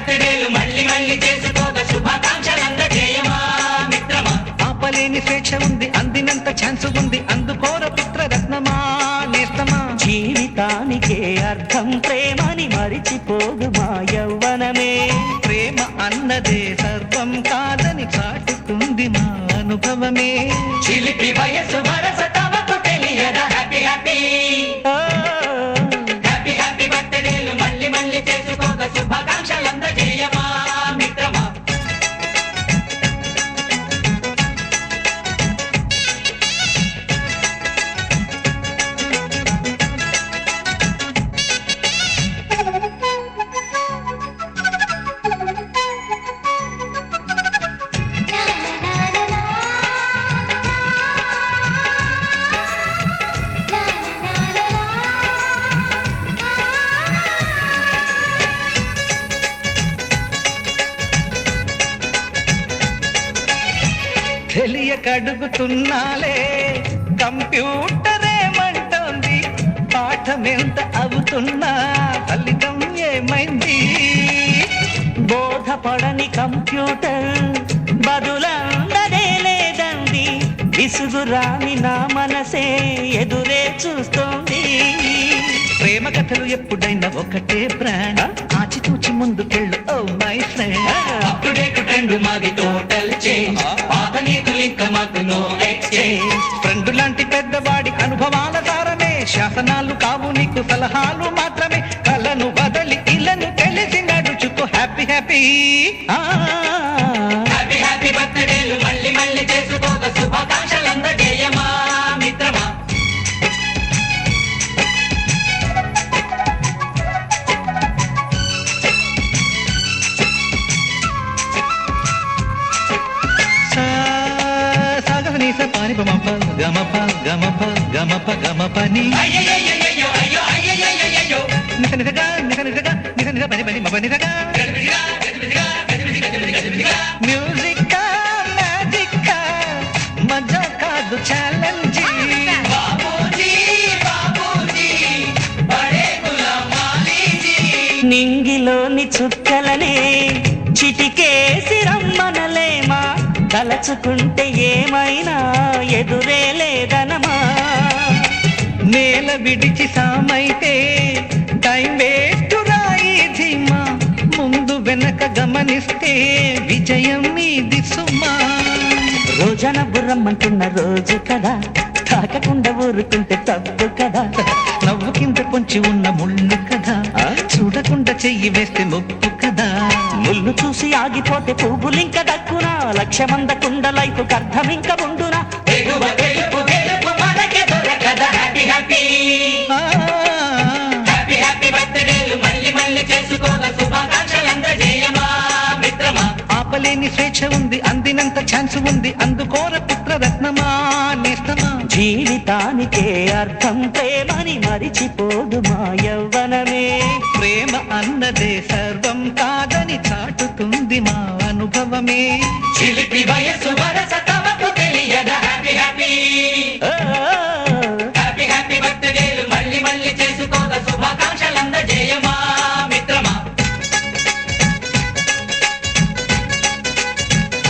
బర్త్డేలు మళ్ళీ మళ్ళీ చేసుకోగా శుభాకాంక్షలందజేయమా మిత్రమా. ఆపలేని స్వేచ్ఛ ఉంది, అందినంత ఛాన్స్ ఉంది, అందుకోర పుత్రరత్నమా నేస్తమా. జీవితానికే అర్థం ప్రేమని మరిచిపోదు మా యవ్వనమే. ప్రేమ అన్నదే సర్వం కాదని చాటుతుంది మా అనుభవమే. చిలిపి వయసు వరస తమకు తెలియదా. హ్యాపీ హ్యాపీ హ్యాపీ హ్యాపీ బర్త్డేలు మళ్ళీ మళ్ళీ చేసుకోగా శుభాకాంక్షలందజేయమా మిత్రమా. తెలియకడుగుతున్నాలే కంప్యూటర్ ఏమంటోంది, పాఠమెంత అవుతున్నా ఫలితం ఏమైంది. బోధపడని కంప్యూటర్ బదులందదే లేదండి. విసుగురాని నా మనసే ఎదురే చూస్తోంది. ప్రేమ కథలు ఎప్పుడైనా ఒకటే బ్రాండ్, ఆచితూచి ముందుకెళ్ళు oh my friend. Up to date trend మాది టోటల్ చేంజ్, పాత నీతులు ఇంకా మాకు నో ఎక్స్చేంజ్. ఫ్రెండ్ లాంటి పెద్దవాడి అనుభవాల సారమే, శాసనాలు కావు నీకు సలహాలు మాత్రమే. కలను బదలి ఇలను తెలిసి నడుచుకో హ్యాపీ హ్యాపీ. హ్యాపీ హ్యాపీ బర్త్డేలు మళ్ళీ మళ్ళీ చేసుకోగా శుభాకాంక్షలందజేయమా మిత్రమా. సాగనీస పాని బమప గమప గమప గమప గమపని అయ్యయ్యయ్యయ్యో అయ్యో అయ్యయ్యయ్యయ్యో. నిస నిసగా నిస నిసగా నిస నిస పని పని మప నిసగా. గజిబిజిగా గజిబిజిగా గజిబిజి గజిబిజి గజిబిజిగా. మ్యూజిక్ మ్యాజిక్ మజా కాదు ఛాలెంజ్. బాబూజీ బాబూజీ బడే గులాం వాలీజీ. నింగిలోని చుక్కలనే చిటికేసి రమ్మనలేమా. తలచుకుంటే ఏమైనా ఎదురే లేదనమా. నేల విడిచి సామైతే టైం వేస్ట్ రాయి ధీమా. ముందు వెనక గమనిస్తే విజయం మీది సుమా. రోజన బుర్రమ్మంటున్న రోజు కదా, తాకకుండా ఊరుకుంటే తప్పు కదా. నవ్వు కింద పొంచి ఉన్న ముళ్ళు కదా, చూడకుండా చెయ్యి వేస్తే మొప్పు కదా. ముళ్ళు చూసి ఆగిపోతే పువ్వులింక దక్కునా. లక్ష్యమందకుండా లైఫ్ అర్థం ఇంక ఉండునా. ఎగువ గెలుపు గెలుపు మనకే దొరకదా. హ్యాపీ హ్యాపీ హ్యాపీ హ్యాపీ బర్త్డేలు మళ్ళీ మళ్ళీ చేసుకోగా శుభాకాంక్షలందజేయమా మిత్రమా. ఆపలేని స్వేచ్ఛ ఉంది, అందినంత ఛాన్స్ ఉంది, అందుకోర పుత్రరత్నమా నేస్తమా. జీవితానికే అర్థం ప్రేమని మరిచిపోదు మా యవ్వనమే. ప్రేమ అన్నదే సర్వం కాదని చాటుతుంది మా అనుభవమే. చిలిపి వయసు వరస